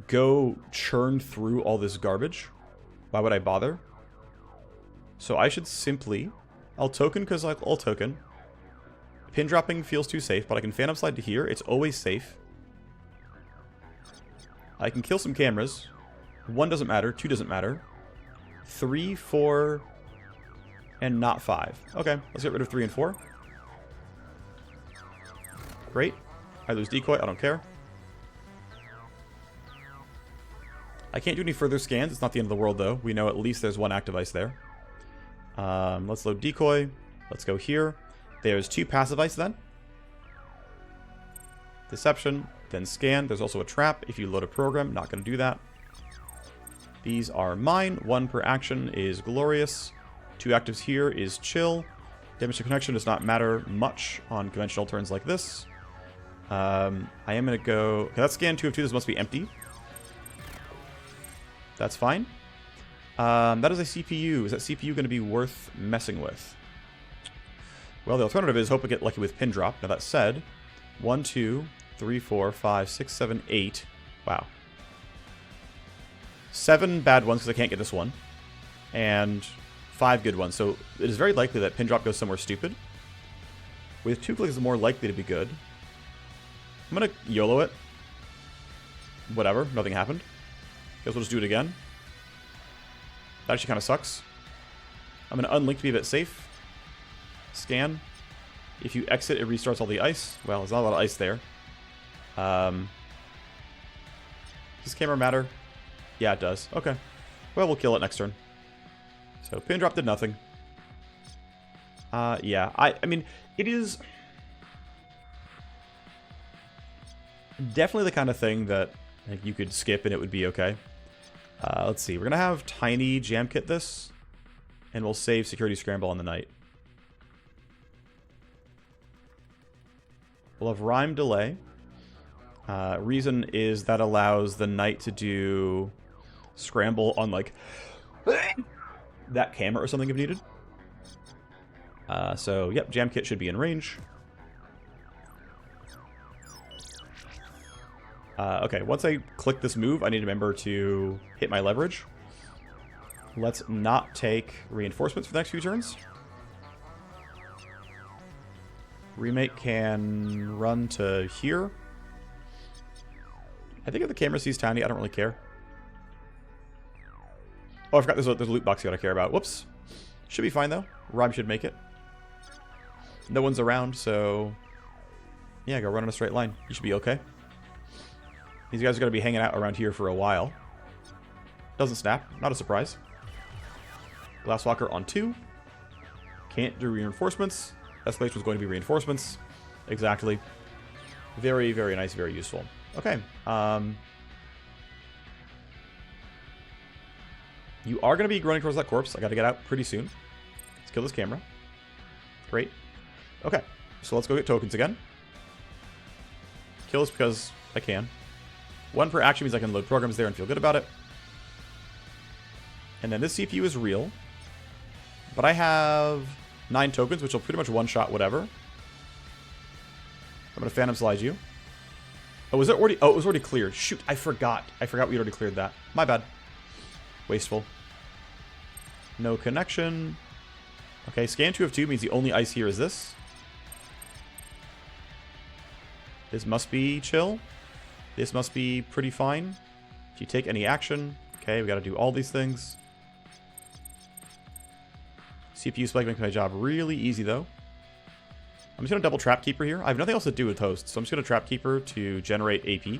go churn through all this garbage. Why would I bother? So I should simply... I'll token because I'll token. Pin dropping feels too safe, but I can Phantom Slide to here. It's always safe. I can kill some cameras. 1 doesn't matter. 2 doesn't matter. 3, 4, and not 5. Okay, let's get rid of 3 and 4. Great. I lose decoy. I don't care. I can't do any further scans. It's not the end of the world, though. We know at least there's 1 active ice there. Let's load decoy. Let's go here. There's 2 passive ice then. Deception, then scan. There's also a trap if you load a program. Not going to do that. These are mine. 1 per action is glorious. 2 actives here is chill. Damage to connection does not matter much on conventional turns like this. I am going to go... okay, that's scan 2 of 2. This must be empty. That's fine. That is a CPU. Is that CPU going to be worth messing with? Well, the alternative is hope I get lucky with pin drop. Now, that said, 1, 2, 3, 4, 5, 6, 7, 8. Wow. 7 bad ones because I can't get this one. And 5 good ones. So it is very likely that pin drop goes somewhere stupid. With 2 clicks, it's more likely to be good. I'm going to YOLO it. Whatever. Nothing happened. Guess we'll just do it again. That actually kind of sucks. I'm going to unlink to be a bit safe. Scan. If you exit, it restarts all the ice. Well, there's not a lot of ice there. Does this camera matter? Yeah, it does. Okay. Well, we'll kill it next turn. So, pin drop did nothing. Yeah. I mean, it is... definitely the kind of thing that like, you could skip and it would be okay. Let's see. We're going to have Tiny jam kit this. And we'll save Security Scramble on the night. We'll have Rhyme Delay. Reason is that allows the knight to do Scramble on, like, that camera or something if needed. So, yep, jam kit should be in range. Okay, once I click this move, I need to remember to hit my leverage. Let's not take reinforcements for the next few turns. Remake can run to here. I think if the camera sees Tiny, I don't really care. Oh, I forgot there's a loot box you gotta care about. Whoops. Should be fine, though. Rhyme should make it. No one's around, so... yeah, go run in a straight line. You should be okay. These guys are going to be hanging out around here for a while. Doesn't snap. Not a surprise. Glasswalker on 2. Can't do reinforcements. Escalation was going to be reinforcements. Exactly. Very, very nice. Very useful. Okay. You are going to be running towards that corpse. I got to get out pretty soon. Let's kill this camera. Great. Okay. So let's go get tokens again. Kill this because I can. 1 per action means I can load programs there and feel good about it. And then this CPU is real. But I have 9 tokens, which will pretty much one-shot whatever. I'm going to Phantom Slide you. Oh, was it already... oh, it was already cleared. Shoot, I forgot. I forgot we already cleared that. My bad. Wasteful. No connection. Okay, scan 2 of 2 means the only ice here is this. This must be chill. This must be pretty fine. If you take any action... okay, we got to do all these things. CPU spike makes my job really easy, though. I'm just going to double Trap Keeper here. I have nothing else to do with Host, so I'm just going to Trap Keeper to generate AP.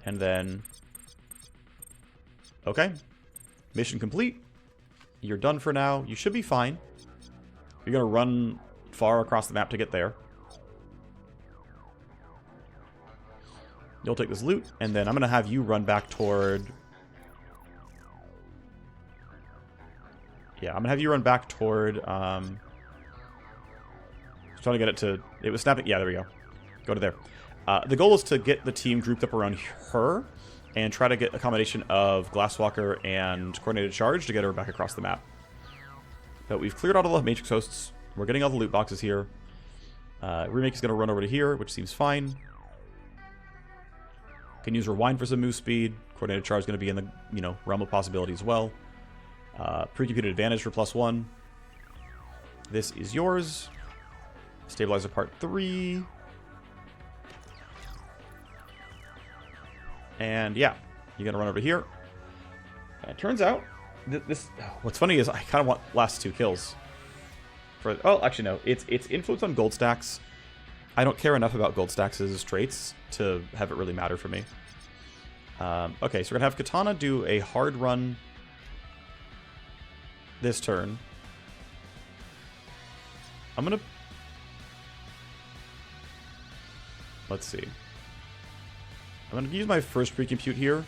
And then... okay. Mission complete. You're done for now. You should be fine. You're going to run far across the map to get there. You'll take this loot, and then I'm going to have you run back toward... Yeah, I'm going to have you run back toward... trying to get it to... It was snapping... Yeah, there we go. Go to there. The goal is to get the team grouped up around her and try to get a combination of Glasswalker and Coordinated Charge to get her back across the map. But we've cleared out all the Matrix hosts. We're getting all the loot boxes here. Remake is going to run over to here, which seems fine. Can use Rewind for some move speed. Coordinated Charge is going to be in the realm of possibility as well. Pre-computed advantage for +1. This is yours. Stabilizer part 3. And yeah, you're going to run over here. And it turns out, what's funny is I kind of want last 2 kills. Oh, actually no, it's influence on gold stacks. I don't care enough about gold stacks' traits to have it really matter for me. Okay, so we're going to have Katana do a hard run this turn. I'm going to... Let's see. I'm going to use my first pre-compute here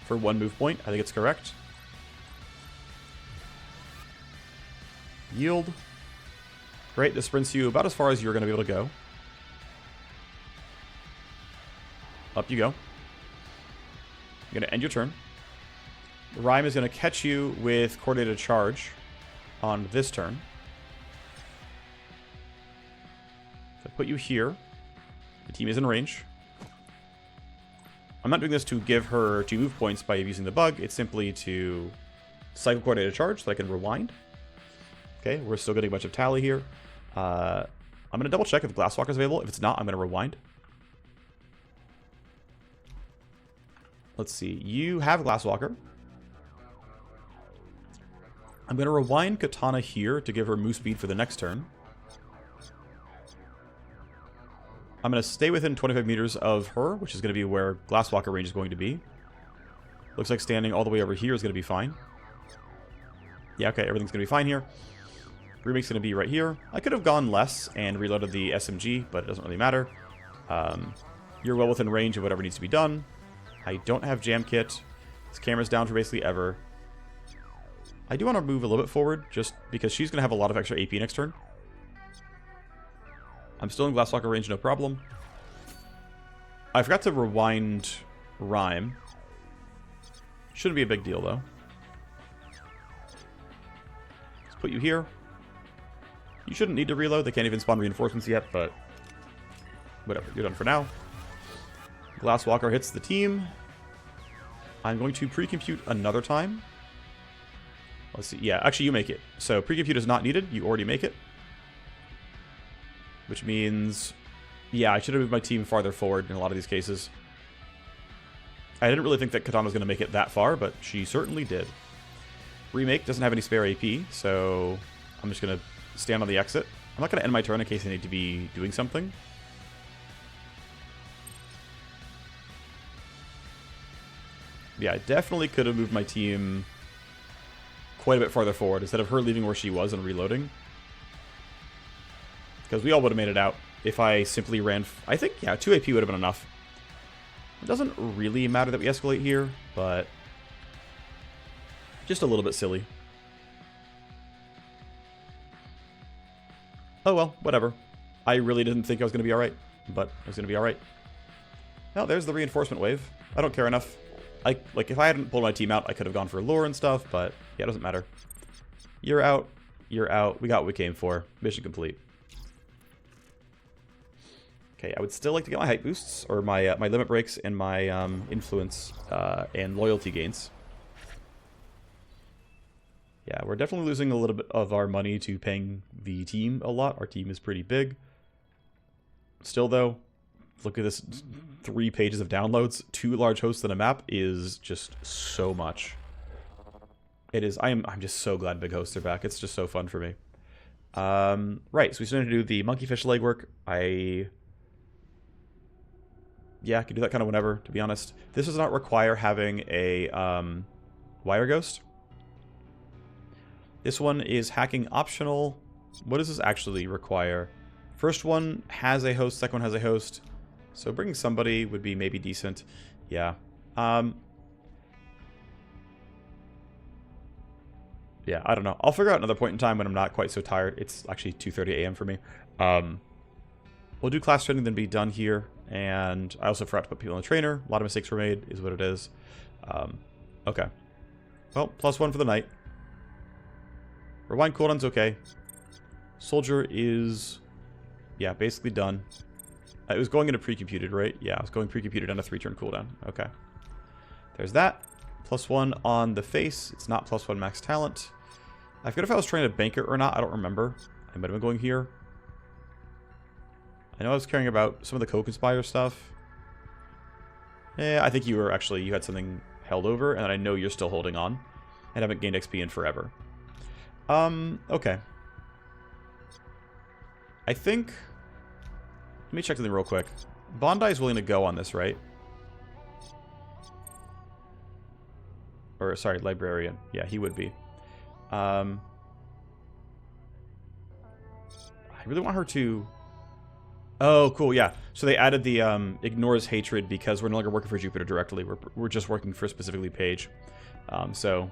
for 1 move point. I think it's correct. Yield. Great, this sprints you about as far as you're going to be able to go. Up you go. You're going to end your turn. Rhyme is going to catch you with Coordinated Charge on this turn. So I put you here. The team is in range. I'm not doing this to give her 2 move points by using the bug. It's simply to cycle Coordinated Charge so I can rewind. Okay, we're still getting a bunch of tally here. I'm going to double check if Glasswalker is available. If it's not, I'm going to rewind. Let's see. You have Glasswalker. I'm going to rewind Katana here to give her move speed for the next turn. I'm going to stay within 25 meters of her, which is going to be where Glasswalker range is going to be. Looks like standing all the way over here is going to be fine. Yeah, okay, everything's going to be fine here. Remake's going to be right here. I could have gone less and reloaded the SMG, but it doesn't really matter. You're well within range of whatever needs to be done. I don't have Jam Kit. This camera's down for basically ever. I do want to move a little bit forward, just because she's going to have a lot of extra AP next turn. I'm still in Glasswalker range, no problem. I forgot to rewind Rhyme. Shouldn't be a big deal, though. Let's put you here. You shouldn't need to reload. They can't even spawn reinforcements yet, but whatever. You're done for now. Glasswalker hits the team. I'm going to pre-compute another time. Let's see. Yeah, actually, you make it. So pre-compute is not needed. You already make it. Which means... Yeah, I should have moved my team farther forward in a lot of these cases. I didn't really think that Katana was going to make it that far, but she certainly did. Remake doesn't have any spare AP, so I'm just going to stand on the exit. I'm not going to end my turn in case I need to be doing something. Yeah, I definitely could have moved my team quite a bit farther forward instead of her leaving where she was and reloading. Because we all would have made it out if I simply ran... I think, yeah, 2 AP would have been enough. It doesn't really matter that we escalate here, but... just a little bit silly. Oh well, whatever. I really didn't think I was going to be alright, but I was going to be alright. Now, there's the reinforcement wave. I don't care enough. Like, if I hadn't pulled my team out, I could have gone for lore and stuff, but yeah, it doesn't matter. You're out. You're out. We got what we came for. Mission complete. Okay, I would still like to get my height boosts, or my my limit breaks, and my influence and loyalty gains. Yeah, we're definitely losing a little bit of our money to paying the team a lot. Our team is pretty big. Still, though, look at this. 3 pages of downloads. 2 large hosts on a map is just so much. It is. I'm just so glad big hosts are back. It's just so fun for me. Right, so we started to do the monkeyfish legwork. Yeah, I can do that kind of whenever, to be honest. This does not require having a wire ghost. This one is hacking optional. What does this actually require? First one has a host, second one has a host. So bringing somebody would be maybe decent. Yeah. Yeah, I don't know. I'll figure out another point in time when I'm not quite so tired. It's actually 2:30 a.m. for me. We'll do class training, then be done here. And I also forgot to put people in the trainer. A lot of mistakes were made, is what it is. Okay. Well, +1 for the night. Rewind cooldown's okay. Soldier is, yeah, basically done. It was going into pre-computed, right? Yeah, I was going pre-computed on a 3-turn cooldown. Okay. There's that. +1 on the face. It's not +1 max talent. I forget if I was trying to bank it or not. I don't remember. I might have been going here. I know I was caring about some of the co-conspire stuff. Yeah, I think you were actually, you had something held over, and I know you're still holding on. And haven't gained XP in forever. Okay. I think... Let me check something real quick. Bondi is willing to go on this, right? Or, sorry, Librarian. Yeah, he would be. I really want her to... Oh, cool, yeah. So they added the ignores hatred because we're no longer working for Jupiter directly. We're just working for specifically Paige. So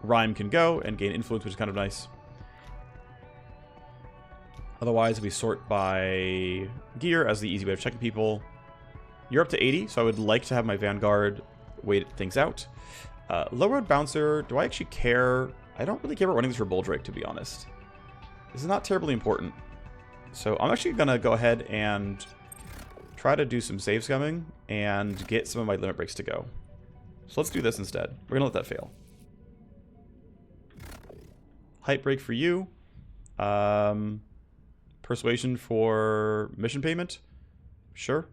Rhyme can go and gain influence, which is kind of nice. Otherwise, we sort by gear as the easy way of checking people. You're up to 80, so I would like to have my Vanguard wait things out. Low Road Bouncer, do I actually care? I don't really care about running this for Bulldrake, to be honest. This is not terribly important. So I'm actually going to go ahead and try to do some save scumming and get some of my limit breaks to go. So let's do this instead. We're going to let that fail. Hype break for you. Persuasion for mission payment. Sure.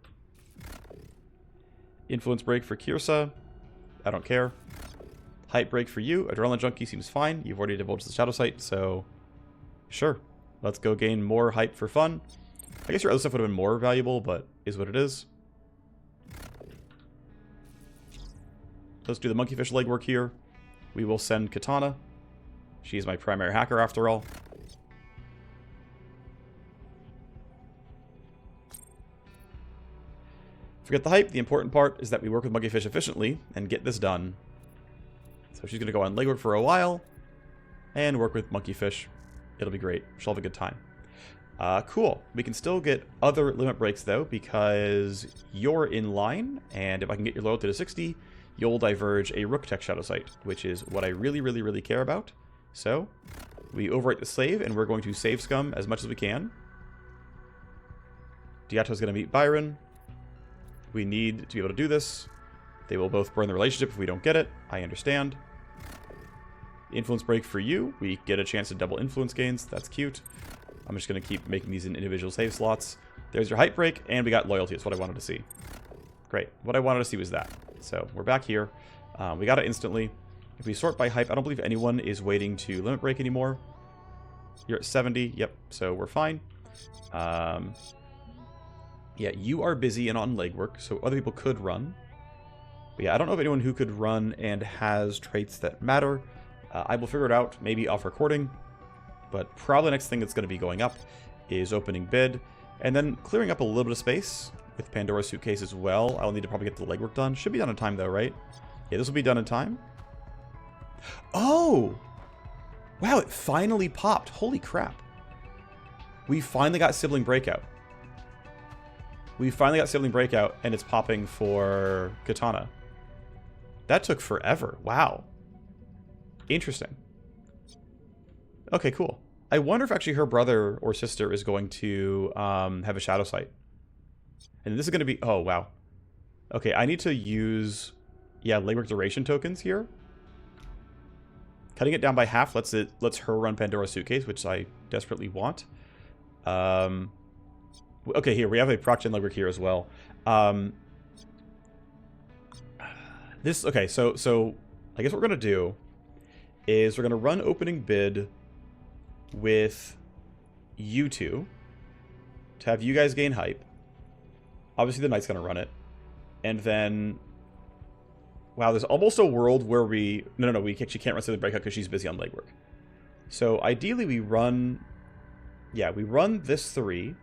Influence break for Kirsa. I don't care. Hype break for you. Adrenaline Junkie seems fine. You've already divulged the Shadow Sight, so sure. Let's go gain more hype for fun. I guess your other stuff would have been more valuable, but is what it is. Let's do the Monkeyfish legwork here. We will send Katana. She's my primary hacker after all. Forget the hype. The important part is that we work with Monkeyfish efficiently and get this done. So she's going to go on legwork for a while and work with Monkeyfish. It'll be great. She'll have a good time. Cool. We can still get other limit breaks, though, because you're in line, and if I can get your loyalty to 60, you'll diverge a Rook Tech Shadow Sight, which is what I really, really, really care about. So, we overwrite the slave, and we're going to save scum as much as we can. Diato's going to meet Byron. We need to be able to do this. They will both burn the relationship if we don't get it. I understand. Influence break for you. We get a chance to double influence gains. That's cute. I'm just going to keep making these in individual save slots. There's your hype break, and we got loyalty. That's what I wanted to see. Great. What I wanted to see was that. So we're back here. We got it instantly. If we sort by hype, I don't believe anyone is waiting to limit break anymore. You're at 70. Yep. So we're fine. Yeah, you are busy and on legwork, so other people could run. But yeah, I don't know of anyone who could run and has traits that matter. I will figure it out, maybe off recording, but probably the next thing that's going to be going up is opening bid, and then clearing up a little bit of space with Pandora's suitcase as well. I'll need to probably get the legwork done. Should be done in time though, right? Yeah, this will be done in time. Oh! Wow, it finally popped. Holy crap. We finally got Sibling Breakout. We finally got Sibling Breakout, and it's popping for Katana. That took forever. Wow. Interesting. Okay, cool. I wonder if actually her brother or sister is going to have a Shadow Sight. And this is going to be... Oh, wow. Okay, I need to use... Yeah, legwork duration tokens here. Cutting it down by half lets her run Pandora's Suitcase, which I desperately want. Okay, here, we have a proc-gen legwork here as well. Okay, so I guess what we're going to do is we're going to run opening bid with you two to have you guys gain hype. Obviously, the Knight's going to run it. And then... Wow, there's almost a world where we... No, we actually can't run Sibling Breakout because she's busy on legwork. So, ideally, we run... Yeah, we run this 3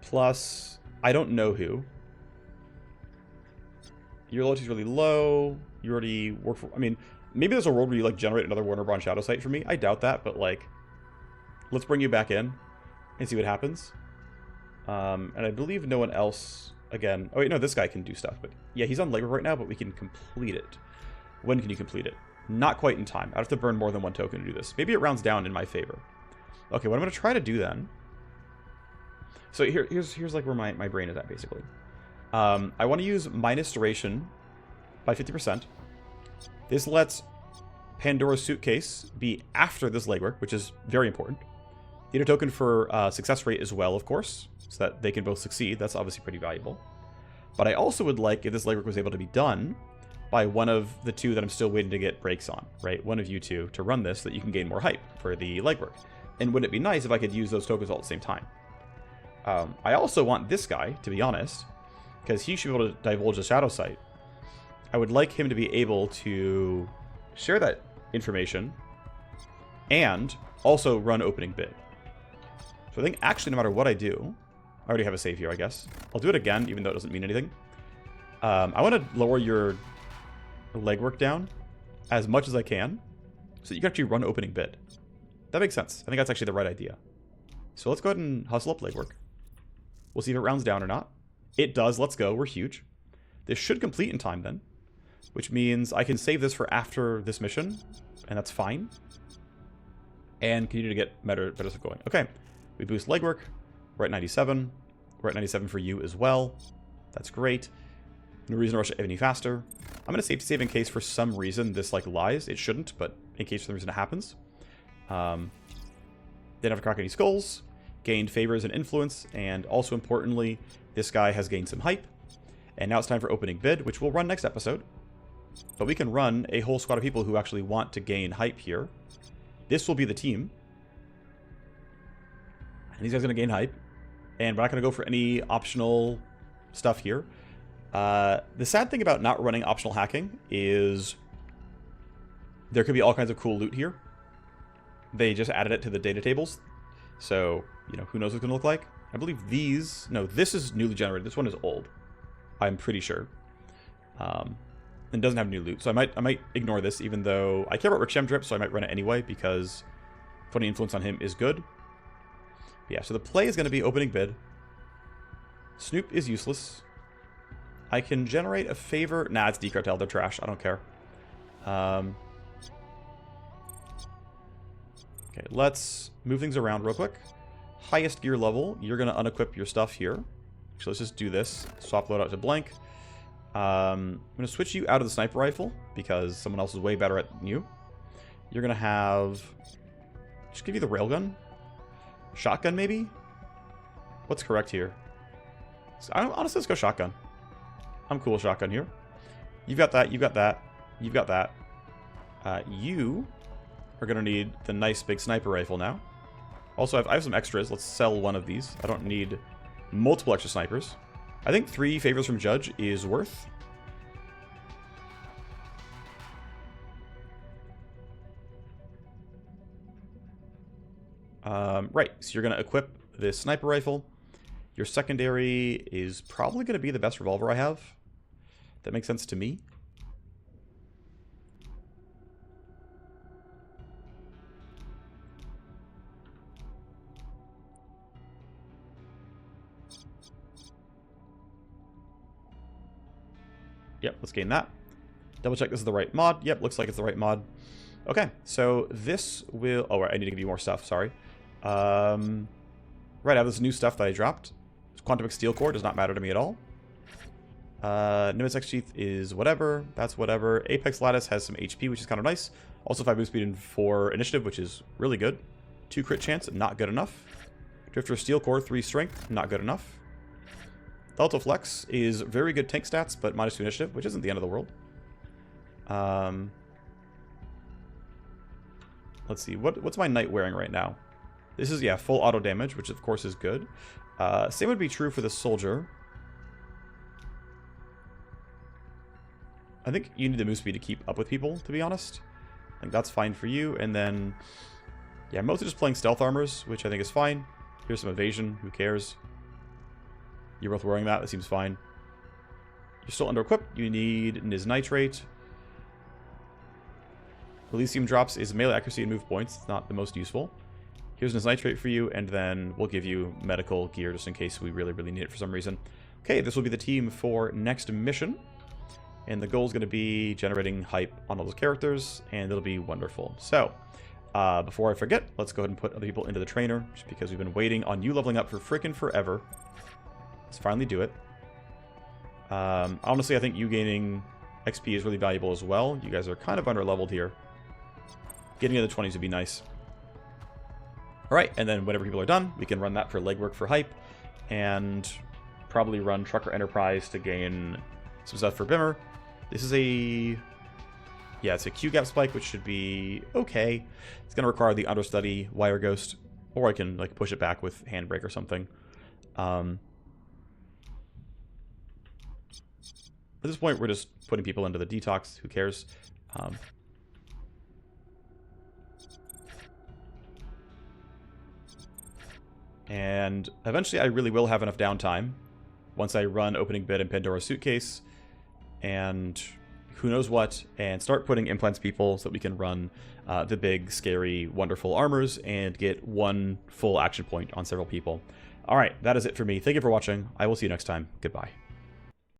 plus... I don't know who. Your loyalty's really low. You already work for... I mean, maybe there's a world where you, like, generate another Warner Bronze Shadow site for me. I doubt that, but, like, let's bring you back in and see what happens. And I believe no one else... Again... Oh, wait, no, this guy can do stuff. But, yeah, he's on labor right now, but we can complete it. When can you complete it? Not quite in time. I'd have to burn more than one token to do this. Maybe it rounds down in my favor. Okay, what I'm going to try to do then... So here's like where my brain is at, basically. I want to use minus duration by 50%. This lets Pandora's Suitcase be after this legwork, which is very important. Need a token for success rate as well, of course, so that they can both succeed. That's obviously pretty valuable. But I also would like if this legwork was able to be done by one of the two that I'm still waiting to get breaks on, right? One of you two to run this so that you can gain more hype for the legwork. And wouldn't it be nice if I could use those tokens all at the same time? I also want this guy, to be honest, because he should be able to divulge the shadow site. I would like him to be able to share that information and also run opening bid. So I think actually no matter what I do, I already have a save here, I guess. I'll do it again, even though it doesn't mean anything. I want to lower your legwork down as much as I can so that you can actually run opening bid. That makes sense. I think that's actually the right idea. So let's go ahead and hustle up legwork. We'll see if it rounds down or not. It does. Let's go. We're huge. This should complete in time then, which means I can save this for after this mission, and that's fine. And continue to get better stuff going. Okay. We boost legwork. We're at 97. We're at 97 for you as well. That's great. No reason to rush it any faster. I'm going to save in case for some reason this like lies. It shouldn't, but in case for some reason it happens. Didn't have to crack any skulls. Gained favors and influence, and also importantly, this guy has gained some hype. And now it's time for opening bid, which we'll run next episode. But we can run a whole squad of people who actually want to gain hype here. This will be the team. And these guys are going to gain hype. And we're not going to go for any optional stuff here. The sad thing about not running optional hacking is there could be all kinds of cool loot here. They just added it to the data tables. So, you know, who knows what it's going to look like? I believe these... No, this is newly generated. This one is old. I'm pretty sure. And doesn't have new loot. So I might ignore this, even though I care about Rickshem Drip, so I might run it anyway, because putting influence on him is good. Yeah, so the play is going to be opening bid. Snoop is useless. I can generate a favor... Nah, it's D-Cartel. They're trash. I don't care. Okay, let's move things around real quick. Highest gear level, you're going to unequip your stuff here. Actually, let's just do this. Swap loadout to blank. I'm going to switch you out of the sniper rifle because someone else is way better at than you. You're going to have... Just give you the railgun. Shotgun, maybe? What's correct here? So, honestly, let's go shotgun. I'm cool with shotgun here. You've got that, you've got that, you've got that. You are going to need the nice big sniper rifle now. Also, I have some extras. Let's sell one of these. I don't need multiple extra snipers. I think 3 favors from Judge is worth. Right, so you're going to equip this sniper rifle. Your secondary is probably going to be the best revolver I have. That makes sense to me. Yep, let's gain that. Double check this is the right mod. Yep, looks like it's the right mod. Okay, so this will... Oh, right, I need to give you more stuff, sorry. Right, I have this new stuff that I dropped. Quantum Steel Core does not matter to me at all. Nimbus X Sheath is whatever. That's whatever. Apex Lattice has some HP, which is kind of nice. Also 5 move speed and 4 initiative, which is really good. 2 crit chance, not good enough. Drifter Steel Core, 3 strength, not good enough. Delta Flex is very good tank stats, but -2 initiative, which isn't the end of the world. Let's see, what's my knight wearing right now? This is, yeah, full auto damage, which of course is good. Same would be true for the soldier. I think you need the move speed to keep up with people, to be honest. I think that's fine for you. And then, yeah, mostly just playing stealth armors, which I think is fine. Here's some evasion, who cares? You're both wearing that, seems fine. You're still under-equipped. You need Nis Nitrate. Elysium drops is melee accuracy and move points. It's not the most useful. Here's Nis Nitrate for you, and then we'll give you medical gear just in case we really, really need it for some reason. Okay, this will be the team for next mission. And the goal is going to be generating hype on all those characters, and it'll be wonderful. So, before I forget, let's go ahead and put other people into the trainer, just because we've been waiting on you leveling up for frickin' forever. Let's finally do it. Honestly, I think you gaining XP is really valuable as well. You guys are kind of under-leveled here. Getting into the 20s would be nice. Alright, and then whenever people are done, we can run that for legwork for hype, and probably run Trucker Enterprise to gain some stuff for Bimmer. This is a... yeah, it's a Q-gap spike, which should be okay. It's going to require the understudy Wire Ghost, or I can like push it back with Handbrake or something. At this point, we're just putting people into the detox. Who cares? And eventually, I really will have enough downtime once I run Opening Bid and Pandora's Suitcase, and who knows what, and start putting implants people so that we can run the big, scary, wonderful armors and get one full action point on several people. Alright, that is it for me. Thank you for watching. I will see you next time. Goodbye.